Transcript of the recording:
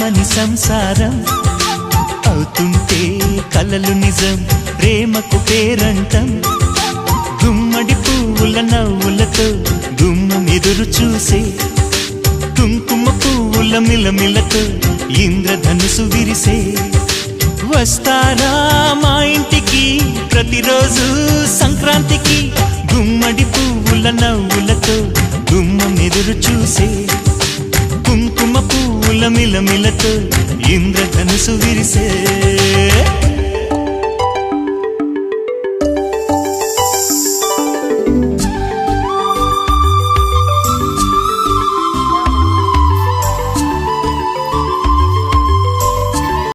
ఆమని సంసారం అవుతుంటే కలలు నిజం ప్రేమకు పేరంటం గుమ్మడి పువ్వుల నవ్వులతో గుమ్మం ఎదురు చూసే కుంకుమ పువ్వుల మిలమిలతో ఇంద్రధనుసు విరిసే వస్తారా మా ఇంటికి ప్రతిరోజు సంక్రాంతికి గుమ్మడి పువ్వుల నవ్వులతో గుమ్మం ఎదురు చూసే కుంకుమ పువ్వుల మిలమిలతో ఇంద్రధనుసు విరిసే